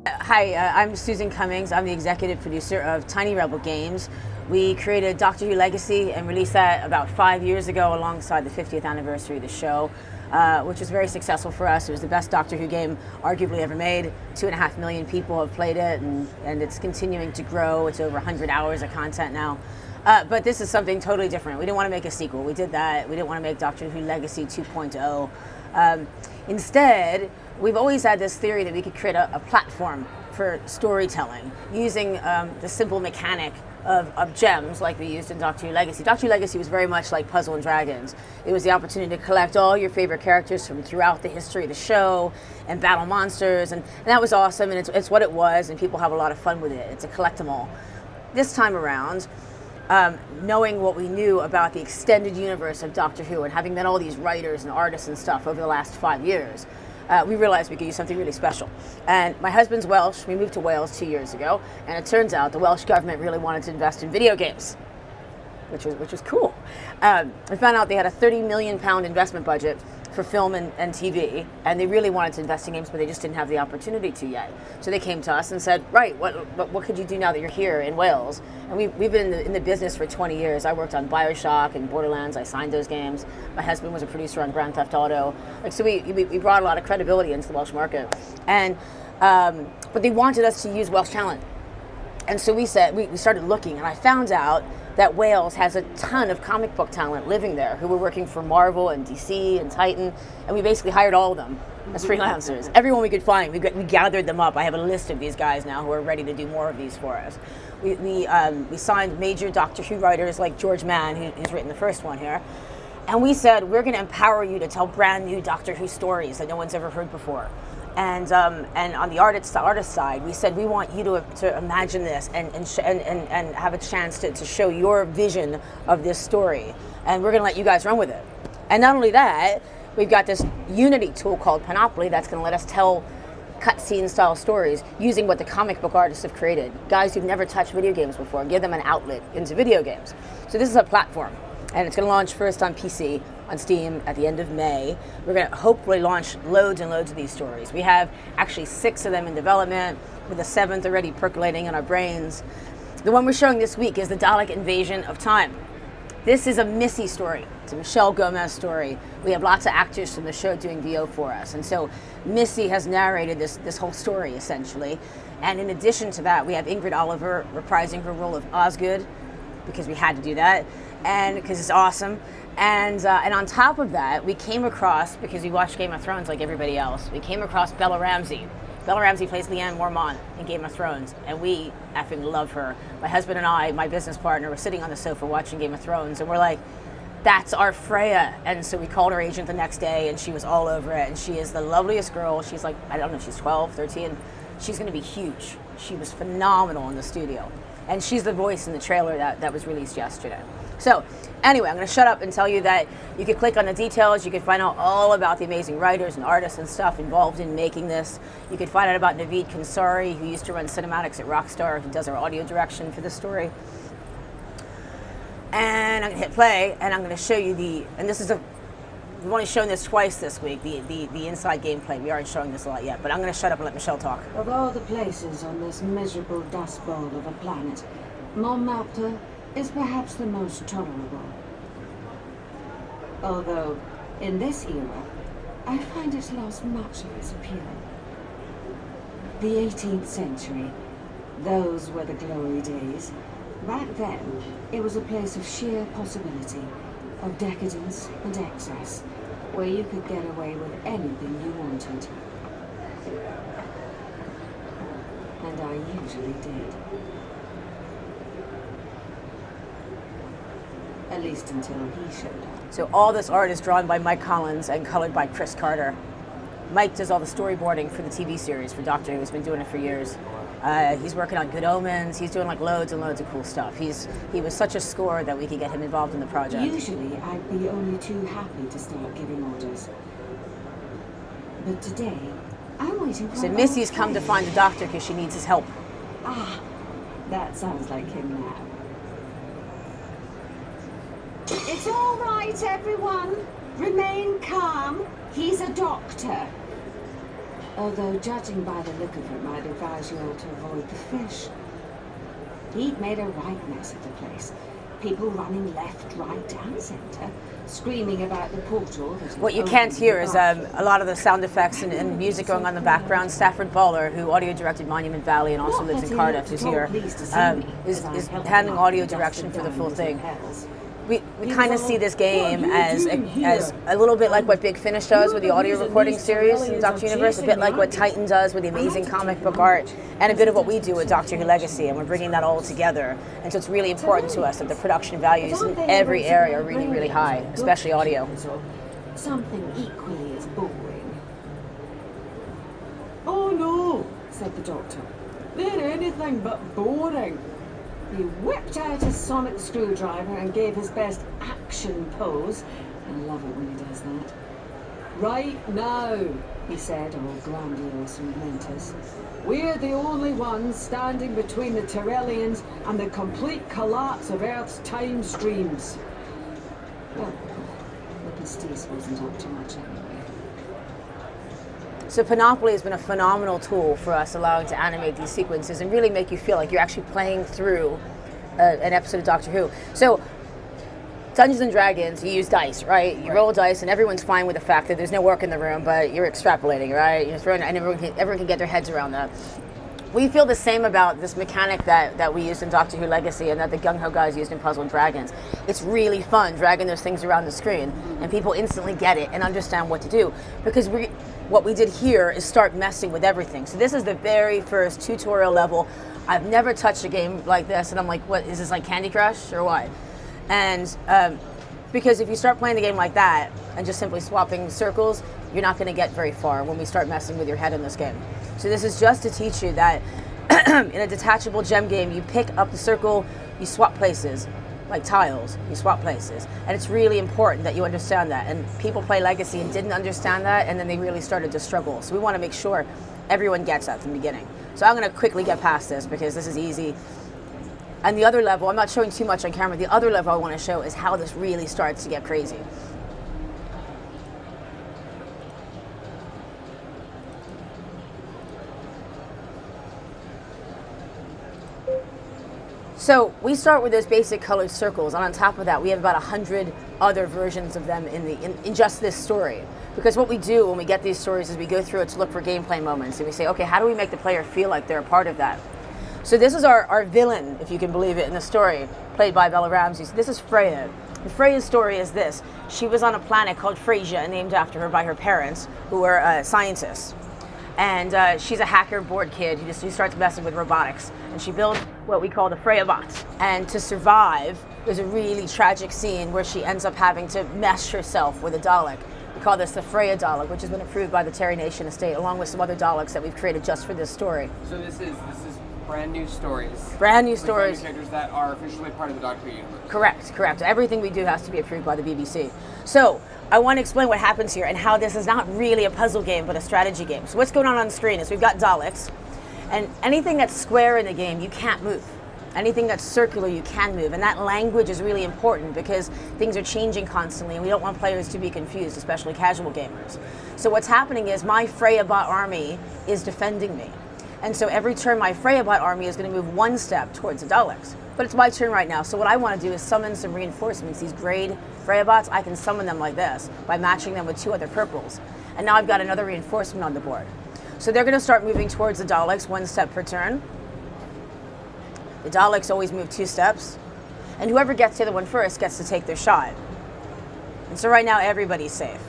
Hi, I'm Susan Cummings. I'm the executive producer of Tiny Rebel Games. We created Doctor Who Legacy and released that about 5 years ago alongside the 50th anniversary of the show, which was very successful for us. It was the best Doctor Who game arguably ever made. 2.5 million people have played it, and it's continuing to grow. It's over 100 hours of content now. But this is something totally different. We didn't want to make a sequel. We did that. We didn't want to make Doctor Who Legacy 2.0. Instead, we've always had this theory that we could create a platform for storytelling using the simple mechanic of gems like we used in Doctor Who Legacy. Doctor Who Legacy was very much like Puzzle and Dragons. It was the opportunity to collect all your favorite characters from throughout the history of the show and battle monsters, and that was awesome, and it's what it was, and people have a lot of fun with it. It's a collect 'em all. This time around, knowing what we knew about the extended universe of Doctor Who and having met all these writers and artists and stuff over the last 5 years, we realized we could use something really special. And my husband's Welsh. We moved to Wales 2 years ago, and it turns out the Welsh government really wanted to invest in video games, which was cool. We found out they had a £30 million investment budget for film and TV, and they really wanted to invest in games, but they just didn't have the opportunity to yet. So they came to us and said, right, what could you do now that you're here in Wales? And we've been in the business for 20 years. I worked on BioShock and Borderlands. I signed those games. My husband was a producer on Grand Theft Auto. So we brought a lot of credibility into the Welsh market. And but they wanted us to use Welsh talent. And so we started looking, and I found out that Wales has a ton of comic book talent living there who were working for Marvel and DC and Titan, and we basically hired all of them as freelancers. Everyone we could find, we gathered them up. I have a list of these guys now who are ready to do more of these for us. We signed major Doctor Who writers like George Mann, who's written the first one here, and we said, we're going to empower you to tell brand new Doctor Who stories that no one's ever heard before. And on the artist side, we said we want you to imagine this and have a chance to show your vision of this story, and we're going to let you guys run with it. And not only that, we've got this Unity tool called Panoply that's going to let us tell cutscene style stories using what the comic book artists have created. Guys who've never touched video games before, give them an outlet into video games. So this is a platform, and it's going to launch first on PC, on Steam at the end of May. We're going to hopefully launch loads and loads of these stories. We have actually 6 of them in development, with a 7th already percolating in our brains. The one we're showing this week is the Dalek Invasion of Time. This is a Missy story. It's a Michelle Gomez story. We have lots of actors from the show doing VO for us. And so Missy has narrated this whole story, essentially. And in addition to that, we have Ingrid Oliver reprising her role of Osgood, because we had to do that, and because it's awesome. And on top of that, we came across, because we watched Game of Thrones like everybody else, we came across Bella Ramsey. Bella Ramsey plays Leanne Mormont in Game of Thrones, and we effing love her. My husband and I, my business partner, were sitting on the sofa watching Game of Thrones, and we're like, that's our Freya. And so we called her agent the next day, and she was all over it, and she is the loveliest girl. She's like, I don't know, she's 12, 13. She's going to be huge. She was phenomenal in the studio. And she's the voice in the trailer that was released yesterday. So anyway, I'm going to shut up and tell you that you can click on the details. You can find out all about the amazing writers and artists and stuff involved in making this. You can find out about Naveed Kansari, who used to run cinematics at Rockstar, who does our audio direction for this story. And I'm going to hit play, and I'm going to show you and this is we've only shown this twice this week, the inside gameplay. We aren't showing this a lot yet, but I'm going to shut up and let Michelle talk. Of all the places on this miserable dust bowl of a planet, Montmartre is perhaps the most tolerable. Although, in this era, I find it lost much of its appeal. The 18th century, those were the glory days. Back then, it was a place of sheer possibility, of decadence and excess, where you could get away with anything you wanted. And I usually did. At least until he showed up. So all this art is drawn by Mike Collins and colored by Chris Carter. Mike does all the storyboarding for the TV series for Doctor Who. He's been doing it for years. He's working on Good Omens. He's doing like loads and loads of cool stuff. He was such a scorer that we could get him involved in the project. Usually I'd be only too happy to start giving orders. But today, I'm waiting for... So Missy's come to find the Doctor because she needs his help. Ah, that sounds like him now. It's all right, everyone. Remain calm. He's a doctor. Although, judging by the look of him, I'd advise you all to avoid the fish. He'd made a right mess of the place. People running left, right, and centre, screaming about the portal. What you can't hear is a lot of the sound effects and music going on in the background. Stafford Baller, who audio directed Monument Valley and also lives in Cardiff, is here, is handling audio direction for the full thing. We kind of see this game as a little bit like what Big Finish does with the audio recording series in Doctor Universe, a bit like what Titan does with the amazing comic book art, and a bit of what we do with Doctor Who Legacy, and we're bringing that all together. And so it's really important to us that the production values in every area are really, really high, especially audio. Something equally as boring. Oh no, said the Doctor. They're anything but boring. He whipped out his sonic screwdriver and gave his best action pose. I love it when he does that. Right now, he said, all grandiose and momentous. We're the only ones standing between the Tyrellians and the complete collapse of Earth's time streams. Well, the Pistis wasn't up to much anyway. So Panoply has been a phenomenal tool for us, allowing to animate these sequences and really make you feel like you're actually playing through an episode of Doctor Who. So Dungeons and Dragons, you use dice, right? You roll dice, and everyone's fine with the fact that there's no work in the room, but you're extrapolating, right? You're throwing, and everyone can get their heads around that. We feel the same about this mechanic that we used in Doctor Who Legacy and that the Gung Ho guys used in Puzzle and Dragons. It's really fun dragging those things around the screen, and people instantly get it and understand what to do. Because what we did here is start messing with everything. So this is the very first tutorial level. I've never touched a game like this, and I'm like, what, is this like Candy Crush or what? And because if you start playing the game like that and just simply swapping circles, you're not going to get very far when we start messing with your head in this game. So this is just to teach you that in a detachable gem game, you pick up the circle, you swap places, like tiles, you swap places. And it's really important that you understand that. And people play Legacy and didn't understand that, and then they really started to struggle. So we want to make sure everyone gets that from the beginning. So I'm going to quickly get past this because this is easy. And the other level, I'm not showing too much on camera, the other level I want to show is how this really starts to get crazy. So we start with those basic colored circles, and on top of that we have about 100 other versions of them in just this story. Because what we do when we get these stories is we go through it to look for gameplay moments, and we say, okay, how do we make the player feel like they're a part of that? So this is our villain, if you can believe it, in the story, played by Bella Ramsey. So this is Freya. And Freya's story is this. She was on a planet called Freysia, named after her by her parents, who were scientists. And she's a hacker bored kid who starts messing with robotics. And she built what we call the Freya bots. And to survive, there's a really tragic scene where she ends up having to mesh herself with a Dalek. We call this the Freya Dalek, which has been approved by the Terry Nation estate, along with some other Daleks that we've created just for this story. So this is brand new stories. Brand new stories. Brand new characters that are officially part of the Doctor Who universe. Correct. Everything we do has to be approved by the BBC. So I want to explain what happens here and how this is not really a puzzle game, but a strategy game. So what's going on the screen is we've got Daleks, and anything that's square in the game, you can't move. Anything that's circular, you can move. And that language is really important because things are changing constantly, and we don't want players to be confused, especially casual gamers. So what's happening is my Freya bot army is defending me. And so every turn, my Freya bot army is going to move one step towards the Daleks. But it's my turn right now, so what I want to do is summon some reinforcements. These grade Freya bots, I can summon them like this by matching them with two other purples. And now I've got another reinforcement on the board. So they're going to start moving towards the Daleks one step per turn. The Daleks always move 2 steps. And whoever gets the other one first gets to take their shot. And so right now everybody's safe.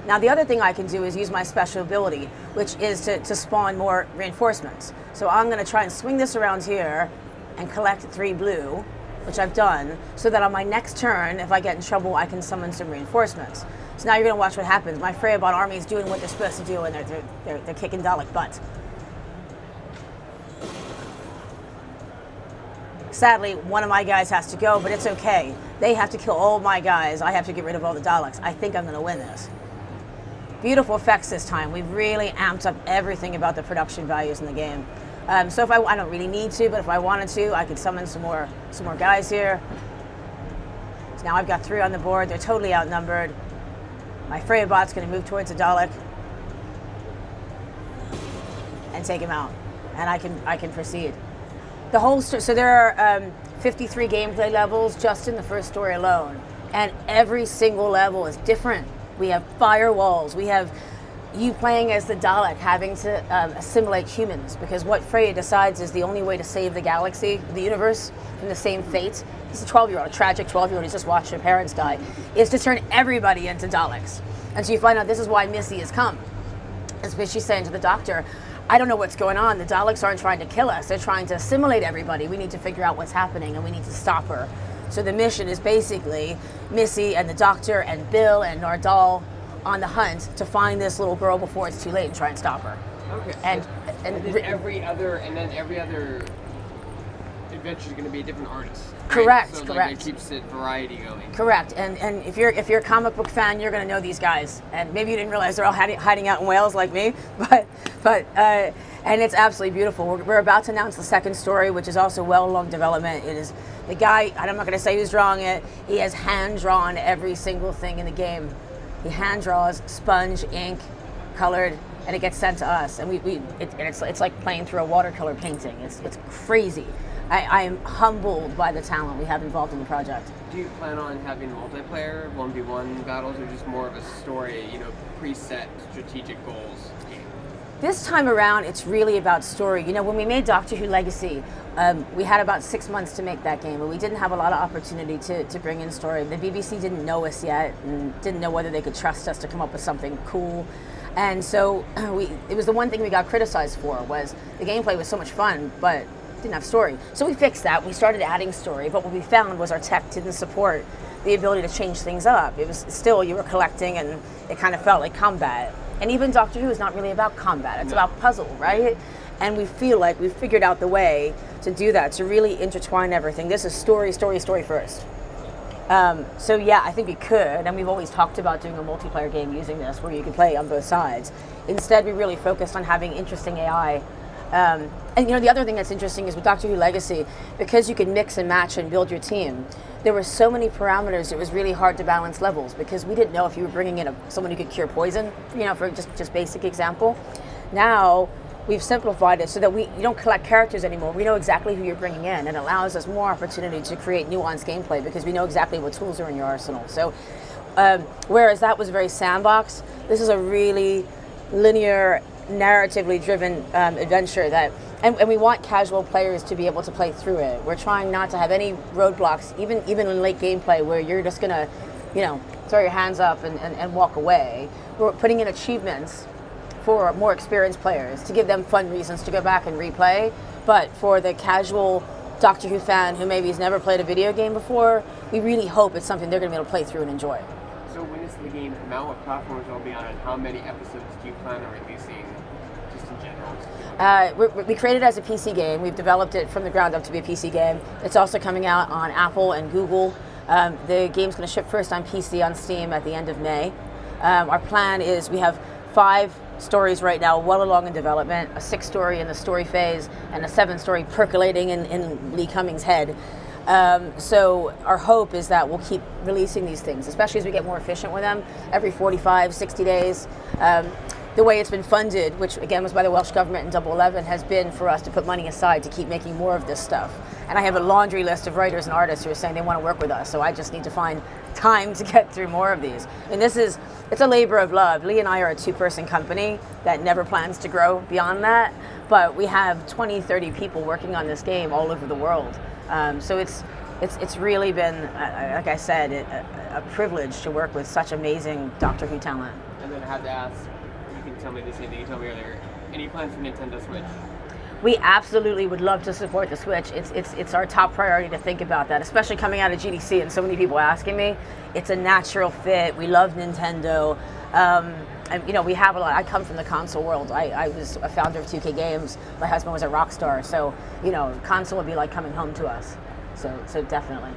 Now the other thing I can do is use my special ability, which is to spawn more reinforcements. So I'm going to try and swing this around here and collect 3 blue, which I've done, so that on my next turn, if I get in trouble, I can summon some reinforcements. So now you're going to watch what happens. My Freya bot army is doing what they're supposed to do, and they're kicking Dalek butt. Sadly, one of my guys has to go, but it's okay. They have to kill all my guys. I have to get rid of all the Daleks. I think I'm going to win this. Beautiful effects this time. We've really amped up everything about the production values in the game. So if I don't really need to, but if I wanted to, I could summon some more guys here. So now I've got 3 on the board. They're totally outnumbered. My Freya bot's going to move towards the Dalek. and take him out, and I can proceed. The whole so there are 53 gameplay levels just in the first story alone, and every single level is different. We have firewalls. We have you playing as the Dalek having to assimilate humans, because what Freya decides is the only way to save the galaxy, the universe, from the same fate. He's a 12-year-old, a tragic 12-year-old who's just watched her parents die, is to turn everybody into Daleks. And so you find out this is why Missy has come. It's because she's saying to the Doctor, I don't know what's going on. The Daleks aren't trying to kill us. They're trying to assimilate everybody. We need to figure out what's happening, and we need to stop her. So the mission is basically Missy and the Doctor and Bill and Nardal on the hunt to find this little girl before it's too late and try and stop her. Okay. And then every other adventure is going to be a different artist. Right? Correct. So correct. Like, it keeps it variety going. Correct. And if you're a comic book fan, you're going to know these guys. And maybe you didn't realize they're all hiding out in Wales like me, but and it's absolutely beautiful. We're about to announce the second story, which is also well along development. It is the guy. I'm not going to say who's drawing it. He has hand drawn every single thing in the game. He hand draws, sponge, ink, colored, and it gets sent to us. And it's like playing through a watercolor painting. It's crazy. I am humbled by the talent we have involved in the project. Do you plan on having multiplayer 1v1 battles, or just more of a story, preset strategic goals game? This time around, it's really about story. When we made Doctor Who Legacy, we had about 6 months to make that game, but we didn't have a lot of opportunity to bring in story. The BBC didn't know us yet and didn't know whether they could trust us to come up with something cool. And so it was the one thing we got criticized for, was the gameplay was so much fun, but didn't have story. So we fixed that. We started adding story, but what we found was our tech didn't support the ability to change things up. It was still, you were collecting, and it kind of felt like combat. And even Doctor Who is not really about combat. It's about puzzle, right? And we feel like we've figured out the way to do that, to really intertwine everything. This is story, story, story first. So yeah, I think we could, and we've always talked about doing a multiplayer game using this where you could play on both sides. Instead, we really focused on having interesting AI. And the other thing that's interesting is with Doctor Who Legacy, because you can mix and match and build your team, there were so many parameters, it was really hard to balance levels, because we didn't know if you were bringing in someone who could cure poison, for just basic example. Now, we've simplified it so that you don't collect characters anymore. We know exactly who you're bringing in, and it allows us more opportunity to create nuanced gameplay because we know exactly what tools are in your arsenal. So, whereas that was very sandbox, this is a really linear, narratively driven adventure and we want casual players to be able to play through it. We're trying not to have any roadblocks, even in late gameplay, where you're just gonna, throw your hands up and walk away. We're putting in achievements for more experienced players to give them fun reasons to go back and replay. But for the casual Doctor Who fan who maybe has never played a video game before, we really hope it's something they're gonna be able to play through and enjoy. So when does the game come out? What platforms will it be on, and how many episodes do you plan on releasing, just in general? We created it as a PC game. We've developed it from the ground up to be a PC game. It's also coming out on Apple and Google. The game's going to ship first on PC on Steam at the end of May. Our plan is we have 5 stories right now well along in development, a 6th story in the story phase, and a 7th story percolating in Lee Cummings' head. So our hope is that we'll keep releasing these things, especially as we get more efficient with them, every 45, 60 days. The way it's been funded, which again was by the Welsh Government in 11, has been for us to put money aside to keep making more of this stuff. And I have a laundry list of writers and artists who are saying they want to work with us, so I just need to find time to get through more of these. And it's a labor of love. Lee and I are a 2-person company that never plans to grow beyond that, but we have 20, 30 people working on this game all over the world. So it's really been, like I said, a privilege to work with such amazing Doctor Who talent. And then I have to ask, you can tell me the same thing you told me earlier, any plans for Nintendo Switch? We absolutely would love to support the Switch. It's our top priority to think about that, especially coming out of GDC and so many people asking me. It's a natural fit. We love Nintendo. And, we have a lot. I come from the console world. I was a founder of 2K Games. My husband was a rock star. So, console would be like coming home to us. So definitely.